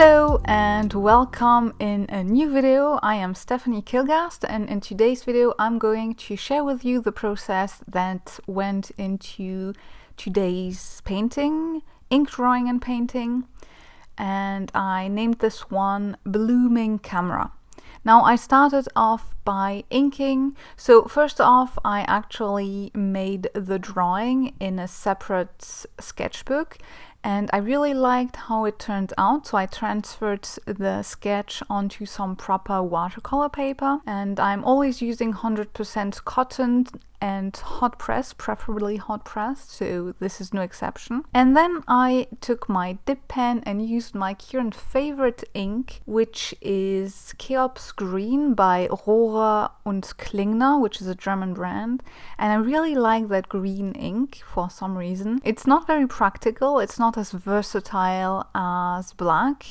Hello and welcome in a new video. I am Stephanie Kilgast, and in today's video I'm going to share with you the process that went into today's painting, ink drawing and painting, and I named this one Blooming Camera. Now I started off by inking. So first off, I actually made the drawing in a separate sketchbook, and I really liked how it turned out, so I transferred the sketch onto some proper watercolor paper, and I'm always using 100% cotton and hot press, preferably hot press, so this is no exception. And then I took my dip pen and used my current favorite ink, which is Cheopsgrün by Rohrer and Klingner, which is a German brand, and I really like that green ink for some reason. It's not very practical, it's not as versatile as black,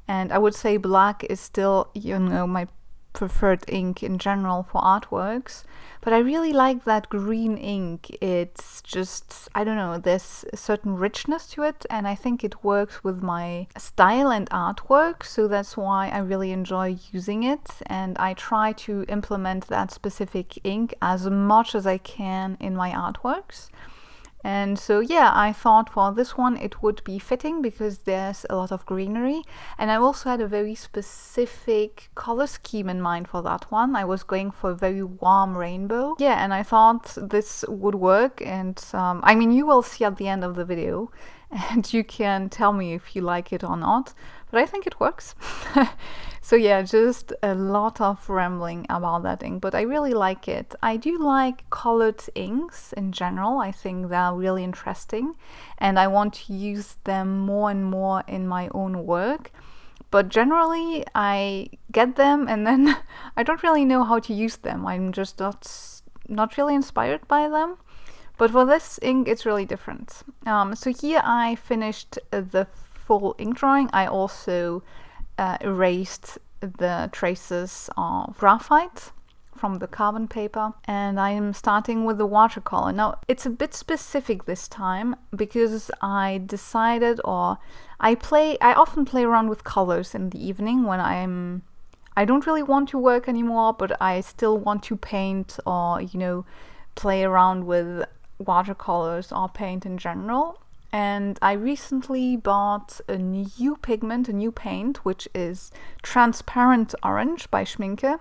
and I would say black is still, my preferred ink in general for artworks, but I really like that green ink. It's just, I don't know, there's a certain richness to it, and I think it works with my style and artwork, so that's why I really enjoy using it, and I try to implement that specific ink as much as I can in my artworks. And so yeah, I thought for this one it would be fitting because there's a lot of greenery, and I also had a very specific color scheme in mind for that one. I was going for a very warm rainbow. Yeah, and I thought this would work, and I mean, you will see at the end of the video and you can tell me if you like it or not, but I think it works. So yeah, just a lot of rambling about that ink, but I really like it. I do like colored inks in general. I think they're really interesting, and I want to use them more and more in my own work. But generally, I get them and then I don't really know how to use them. I'm just not really inspired by them. But for this ink, it's really different. So here I finished the full ink drawing. I also erased the traces of graphite from the carbon paper, and I am starting with the watercolor. Now it's a bit specific this time because I decided, or I often play around with colors in the evening when I don't really want to work anymore, but I still want to paint or play around with watercolors or paint in general. And I recently bought a new pigment, a new paint, which is Transparent Orange by Schmincke.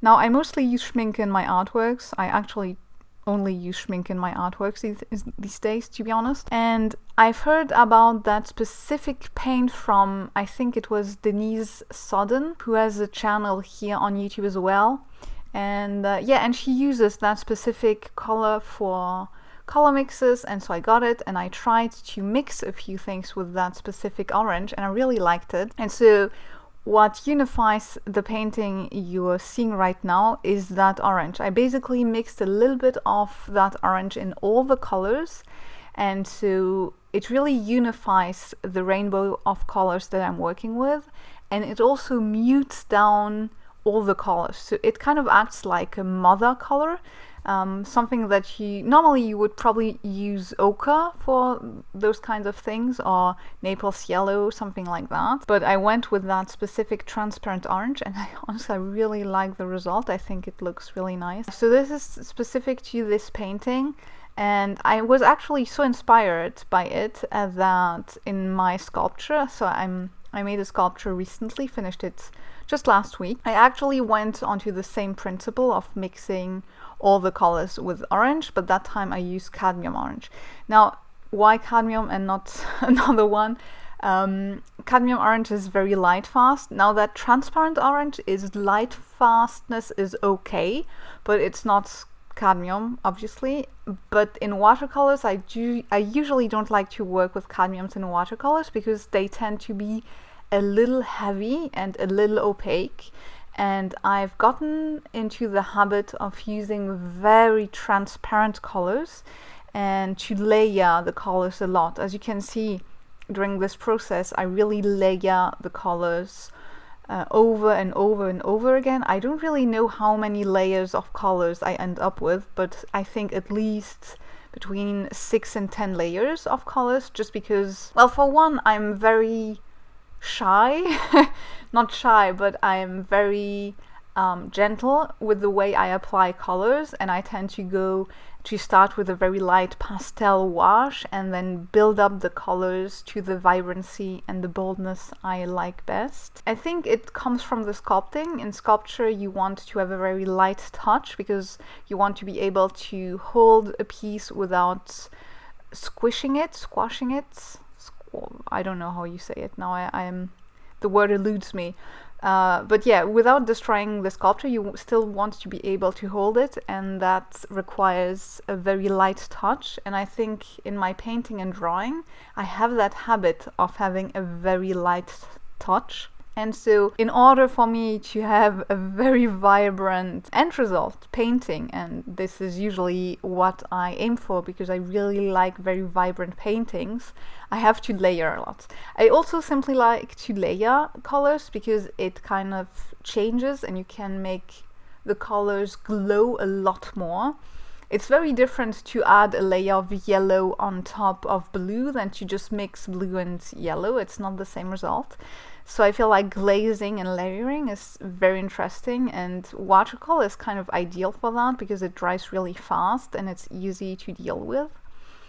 Now, I mostly use Schmincke in my artworks. I actually only use Schmincke in my artworks these days, to be honest. And I've heard about that specific paint from, I think it was Denise Sodden, who has a channel here on YouTube as well. And and she uses that specific color for color mixes, and so I got it and I tried to mix a few things with that specific orange, and I really liked it. And so what unifies the painting you're seeing right now is that orange. I basically mixed a little bit of that orange in all the colors, and so it really unifies the rainbow of colors that I'm working with, and it also mutes down all the colors, so it kind of acts like a mother color. Something that you would probably use ochre for those kinds of things, or Naples yellow, something like that. But I went with that specific transparent orange, and I really like the result. I think it looks really nice. So this is specific to this painting, and I was actually so inspired by it that in my sculpture, so I made a sculpture recently, finished it just last week. I actually went onto the same principle of mixing all the colors with orange, but that time I used cadmium orange. Now, why cadmium and not another one? Cadmium orange is very light fast. Now that transparent orange is light fastness is okay, but it's not cadmium, obviously. But in watercolors, I usually don't like to work with cadmiums in watercolors because they tend to be a little heavy and a little opaque. And I've gotten into the habit of using very transparent colors and to layer the colors a lot. As you can see during this process, I really layer the colors over and over and over again. I don't really know how many layers of colors I end up with, but I think at least between 6 and 10 layers of colors, just because, well, for one, I'm very shy, not shy, but I'm very gentle with the way I apply colors, and I tend to start with a very light pastel wash and then build up the colors to the vibrancy and the boldness I like best. I think it comes from the sculpting. In sculpture, you want to have a very light touch because you want to be able to hold a piece without squashing it. I don't know how you say it now. The word eludes me. But yeah, without destroying the sculpture, you still want to be able to hold it, and that requires a very light touch. And I think in my painting and drawing, I have that habit of having a very light touch. And so in order for me to have a very vibrant end result painting, and this is usually what I aim for because I really like very vibrant paintings, I have to layer a lot. I also simply like to layer colors because it kind of changes and you can make the colors glow a lot more. It's very different to add a layer of yellow on top of blue than to just mix blue and yellow. It's not the same result. So I feel like glazing and layering is very interesting, and watercolor is kind of ideal for that because it dries really fast and it's easy to deal with.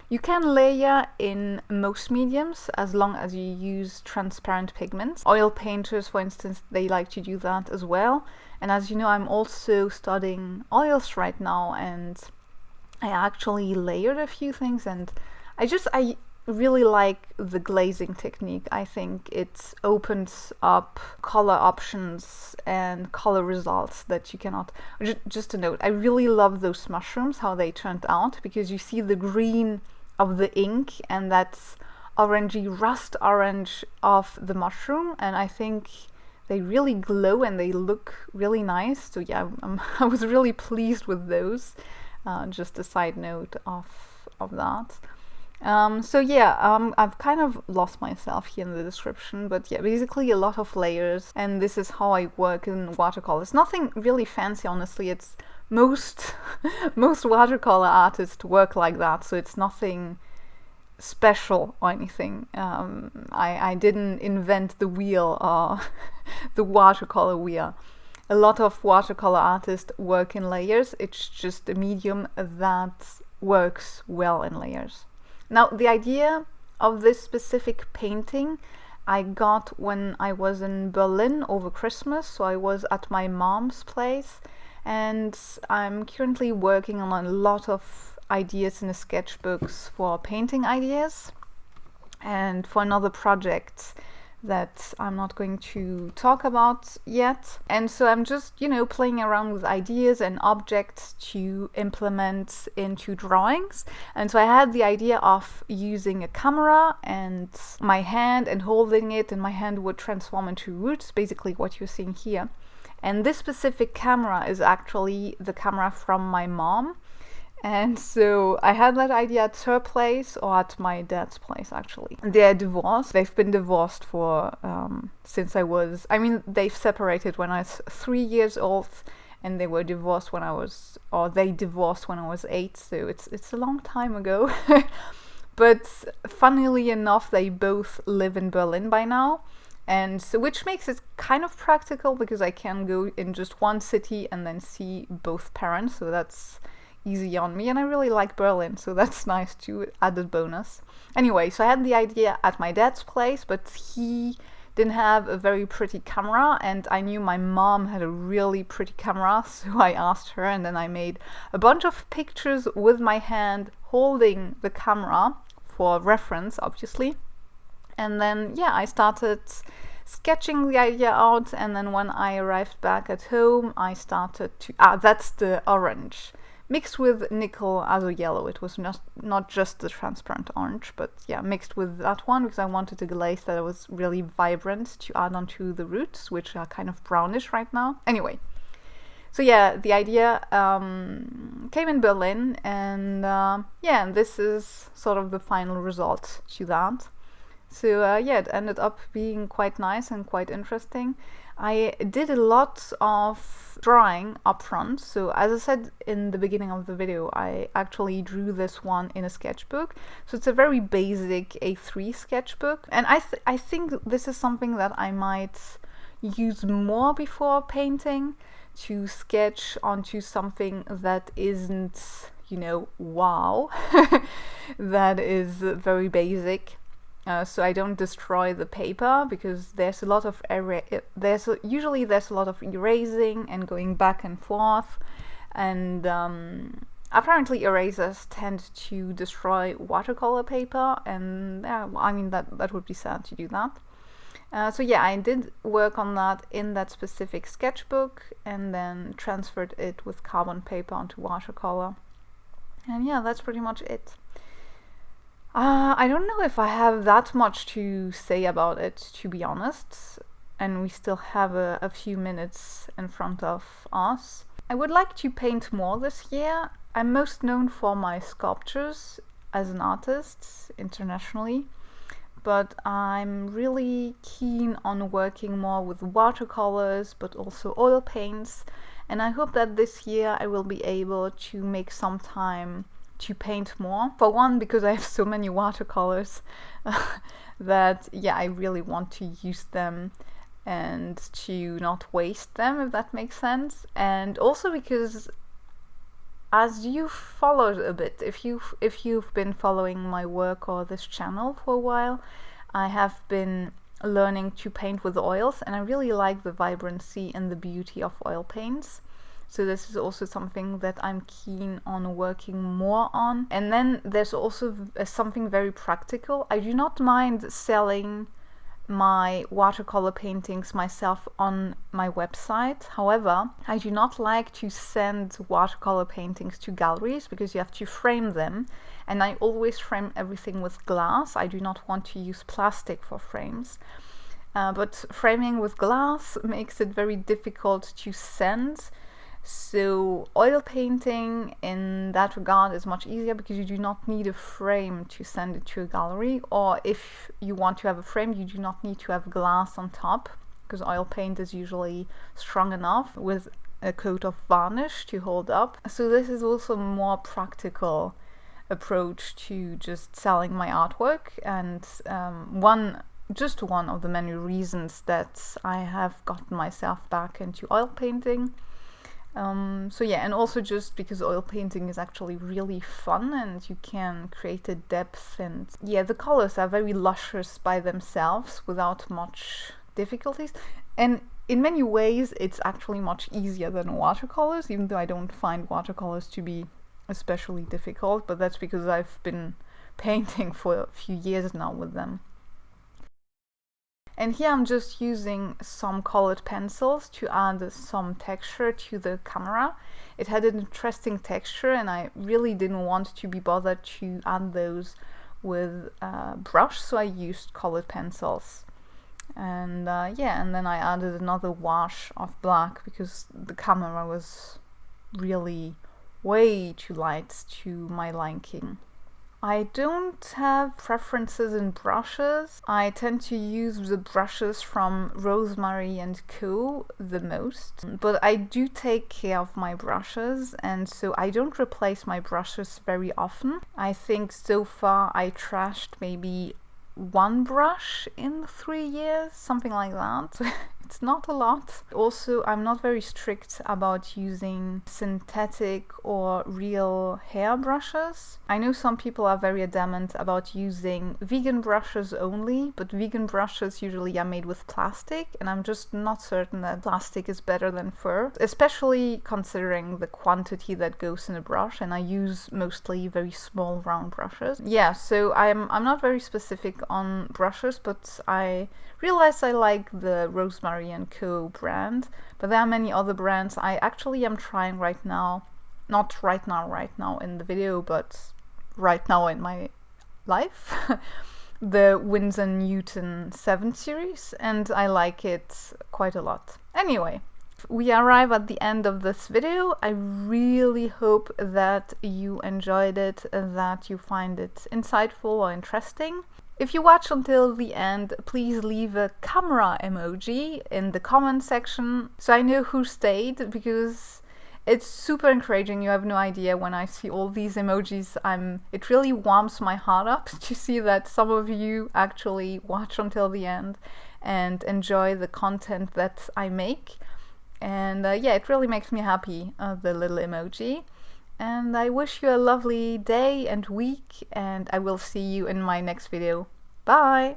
You can layer in most mediums as long as you use transparent pigments. Oil painters, for instance, they like to do that as well. And as you know, I'm also studying oils right now, and I actually layered a few things, and I really like the glazing technique. I think it opens up color options and color results that you cannot. Just a note, I really love those mushrooms, how they turned out, because you see the green of the ink and that's orangey rust orange of the mushroom, and I think they really glow and they look really nice. So yeah, I was really pleased with those. Just a side note of that. So yeah, I've kind of lost myself here in the description, but yeah, basically a lot of layers, and this is how I work in watercolors. Nothing really fancy, honestly. It's most watercolor artists work like that, so it's nothing special or anything. I didn't invent the wheel or the watercolor wheel. A lot of watercolor artists work in layers. It's just a medium that works well in layers. Now, the idea of this specific painting I got when I was in Berlin over Christmas. So I was at my mom's place, and I'm currently working on a lot of ideas in the sketchbooks for painting ideas and for another project that I'm not going to talk about yet. And so I'm just, playing around with ideas and objects to implement into drawings. And so I had the idea of using a camera and my hand and holding it, and my hand would transform into roots, basically what you're seeing here. And this specific camera is actually the camera from my mom. And so I had that idea at her place, or at my dad's place, actually. They're divorced. They've been divorced for they've separated when I was 3 years old, and they divorced when I was 8. So it's a long time ago. But funnily enough, they both live in Berlin by now. And so, which makes it kind of practical because I can go in just one city and then see both parents. So that's easy on me, and I really like Berlin, so that's nice too, added bonus. Anyway, so I had the idea at my dad's place, but he didn't have a very pretty camera, and I knew my mom had a really pretty camera, so I asked her, and then I made a bunch of pictures with my hand holding the camera for reference, obviously. And then yeah, I started sketching the idea out, and then when I arrived back at home, I started to that's the orange mixed with nickel azo yellow. It was not just the transparent orange, but yeah, mixed with that one because I wanted a glaze that was really vibrant to add onto the roots, which are kind of brownish right now. Anyway, so yeah, the idea came in Berlin, and and this is sort of the final result to that. So yeah, it ended up being quite nice and quite interesting. I did a lot of drawing up front. So as I said in the beginning of the video, I actually drew this one in a sketchbook. So it's a very basic A3 sketchbook. And I think this is something that I might use more before painting, to sketch onto something that isn't, you know, wow, that is very basic. So I don't destroy the paper, because there's a lot of usually there's a lot of erasing and going back and forth, and apparently erasers tend to destroy watercolor paper, and I mean that would be sad to do that. So yeah, I did work on that in that specific sketchbook, and then transferred it with carbon paper onto watercolor. And yeah, that's pretty much it. I don't know if I have that much to say about it, to be honest, and we still have a few minutes in front of us. I would like to paint more this year. I'm most known for my sculptures as an artist internationally, but I'm really keen on working more with watercolors, but also oil paints, and I hope that this year I will be able to make some time to paint more. For one, because I have so many watercolors that, yeah, I really want to use them and to not waste them, if that makes sense. And also because, as you've followed a bit, if you've been following my work or this channel for a while, I have been learning to paint with oils, and I really like the vibrancy and the beauty of oil paints. So this is also something that I'm keen on working more on. And then there's also something very practical. I do not mind selling my watercolor paintings myself on my website. However, I do not like to send watercolor paintings to galleries, because you have to frame them, and I always frame everything with glass. I do not want to use plastic for frames. But framing with glass makes it very difficult to send. So oil painting in that regard is much easier, because you do not need a frame to send it to a gallery, or if you want to have a frame, you do not need to have glass on top, because oil paint is usually strong enough with a coat of varnish to hold up. So this is also a more practical approach to just selling my artwork, and just one of the many reasons that I have gotten myself back into oil painting. So yeah, and also just because oil painting is actually really fun, and you can create a depth, and yeah, the colors are very luscious by themselves without much difficulties, and in many ways it's actually much easier than watercolors, even though I don't find watercolors to be especially difficult, but that's because I've been painting for a few years now with them. And here I'm just using some colored pencils to add some texture to the camera. It had an interesting texture, and I really didn't want to be bothered to add those with a brush, so I used colored pencils. And yeah, and then I added another wash of black, because the camera was really way too light to my liking. I don't have preferences in brushes. I tend to use the brushes from Rosemary & Co. the most, but I do take care of my brushes, and so I don't replace my brushes very often. I think so far I trashed maybe one brush in 3 years, something like that. It's not a lot. Also, I'm not very strict about using synthetic or real hair brushes. I know some people are very adamant about using vegan brushes only, but vegan brushes usually are made with plastic, and I'm just not certain that plastic is better than fur, especially considering the quantity that goes in a brush, and I use mostly very small round brushes. Yeah, so I'm not very specific on brushes, but I realize I like the Rosemary & Co. brand, but there are many other brands I actually am trying right now. Not right now in the video, but right now in my life. The Winsor Newton 7 series, and I like it quite a lot. Anyway, we arrive at the end of this video. I really hope that you enjoyed it, that you find it insightful or interesting. If you watch until the end, please leave a camera emoji in the comment section so I know who stayed, because it's super encouraging. You have no idea when I see all these emojis. It really warms my heart up to see that some of you actually watch until the end and enjoy the content that I make. And yeah, it really makes me happy, the little emoji. And I wish you a lovely day and week, and I will see you in my next video. Bye!